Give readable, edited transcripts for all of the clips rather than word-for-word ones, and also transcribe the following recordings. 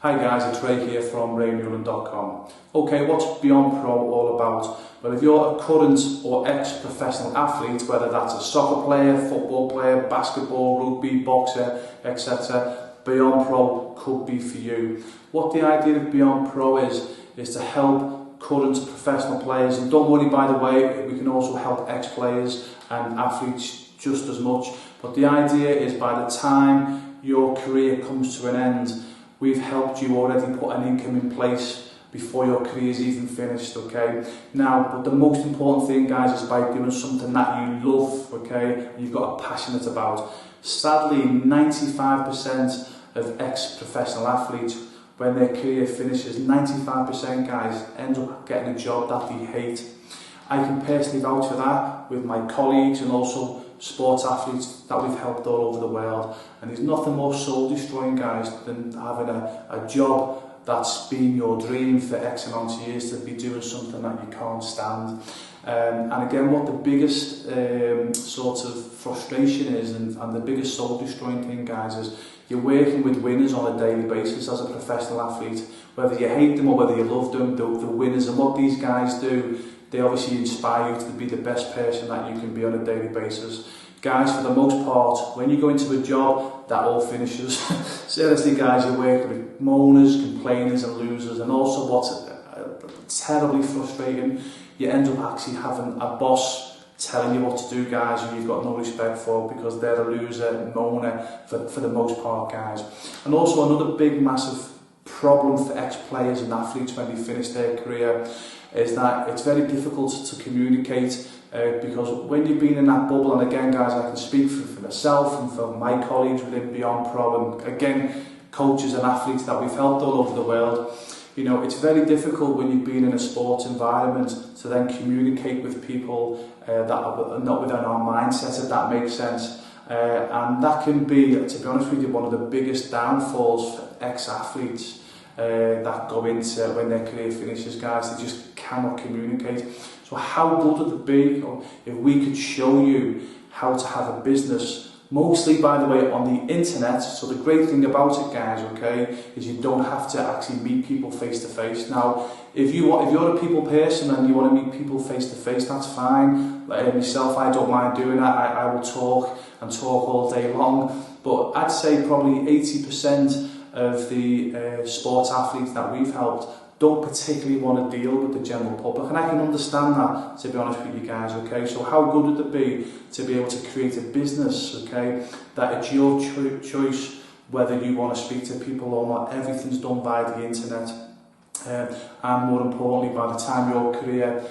Hi guys, it's Ray here from RayNewland.com. Okay, what's BeyondPro all about? Well, if you're a current or ex-professional athlete, whether that's a soccer player, football player, basketball, rugby, boxer, etc., BeyondPro could be for you. What the idea of BeyondPro is to help current professional players, and don't worry, by the way, we can also help ex-players and athletes just as much. But the idea is by the time your career comes to an end, we've helped you already put an income in place before your career is even finished, okay? Now, but the most important thing, guys, is by doing something that you love, okay, and you've got a passionate about. Sadly, 95% of ex-professional athletes, when their career finishes, 95% guys end up getting a job that they hate. I can personally vouch for that with my colleagues and also sports athletes that we've helped all over the world, and there's nothing more soul destroying, guys, than having a job that's been your dream for X amount of years to be doing something that you can't stand. And again, what the biggest sort of frustration is, and the biggest soul destroying thing, guys, is you're working with winners on a daily basis as a professional athlete, whether you hate them or whether you love them, the winners. And what these guys do, they obviously inspire you to be the best person that you can be on a daily basis. Guys, for the most part, when you go into a job, that all finishes. Seriously, guys, you're working with moaners, complainers and losers, and also what's terribly frustrating, you end up actually having a boss telling you what to do, guys, who you've got no respect for because they're a loser, moaner for the most part, guys. And also another big, massive problem for ex-players and athletes when they finish their career is that it's very difficult to communicate because when you've been in that bubble, and again, guys, I can speak for myself and for my colleagues within BeyondPro, and again, coaches and athletes that we've helped all over the world, you know, it's very difficult when you've been in a sports environment to then communicate with people that are not within our mindset, if that makes sense. And that can be, to be honest with you, one of the biggest downfalls for ex-athletes that go into when their career finishes, guys. They just cannot communicate. So how good would it be if we could show you how to have a business, mostly, by the way, on the internet? So the great thing about it, guys, okay, is you don't have to actually meet people face to face. Now, if you're a people person and you want to meet people face to face, that's fine. Like myself, I don't mind doing that. I will talk all day long. But I'd say probably 80% of the sports athletes that we've helped don't particularly want to deal with the general public, and I can understand that, to be honest with you guys, okay? So how good would it be to be able to create a business, okay, that it's your choice whether you want to speak to people or not. Everything's done via the internet, and more importantly, by the time your career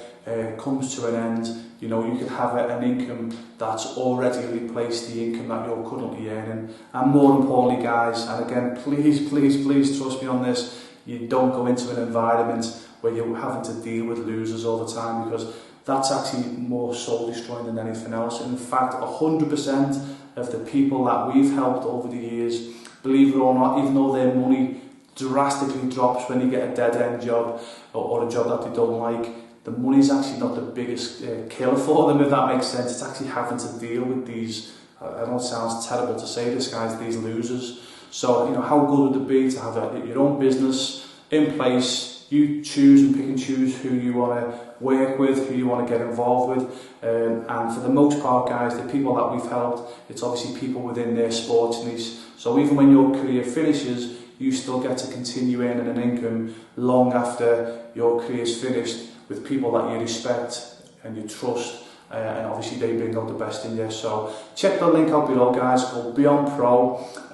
comes to an end, you know, you can have an income that's already replaced the income that you're currently earning. And more importantly, guys, and again, please trust me on this, you don't go into an environment where you're having to deal with losers all the time, because that's actually more soul destroying than anything else. In fact, 100% of the people that we've helped over the years, believe it or not, even though their money drastically drops when you get a dead-end job or a job that they don't like, the money's actually not the biggest killer for them, if that makes sense. It's actually having to deal with these, I know it sounds terrible to say this, guys, these losers. So, you know, how good would it be to have your own business in place? You choose and pick and choose who you want to work with, who you want to get involved with. And for the most part, guys, the people that we've helped, it's obviously people within their sports niche. So even when your career finishes, you still get to continue earning an income long after your career's finished with people that you respect and you trust. And obviously they bring out the best in you. So check the link out below, guys, called BeyondPro.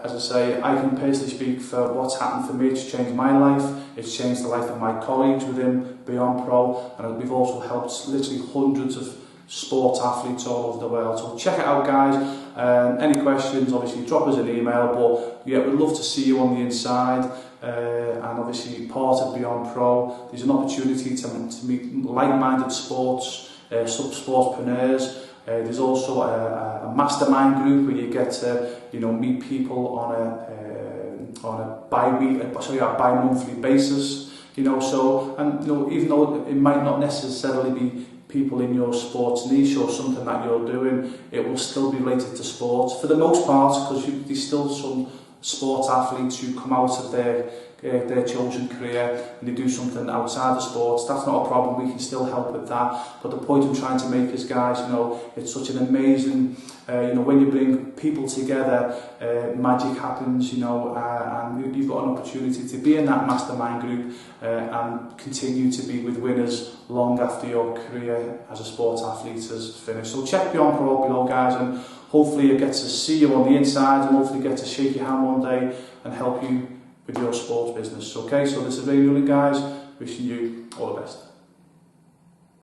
As I say, I can personally speak for what's happened for me. It's changed my life. It's changed the life of my colleagues within BeyondPro. And we've also helped literally hundreds of sports athletes all over the world. So check it out, guys. Any questions, obviously drop us an email. But yeah, we'd love to see you on the inside. And obviously part of BeyondPro, there's an opportunity to meet like-minded sports sportspreneurs. There's also a mastermind group where you get to, you know, meet people on a bi-monthly basis. You know, so, and you know, even though it might not necessarily be people in your sports niche or something that you're doing, it will still be related to sports for the most part, because there's still some sports athletes who come out of their chosen career and they do something outside of sports. That's not a problem, we can still help with that. But the point I'm trying to make is, guys, you know, it's such an amazing, you know, when you bring people together, magic happens, you know, and you've got an opportunity to be in that mastermind group and continue to be with winners long after your career as a sports athlete has finished. So check BeyondPro below, guys, and hopefully I get to see you on the inside and hopefully get to shake your hand one day and help you with your sports business. Okay, so this is Ray Newland, guys, wishing you all the best.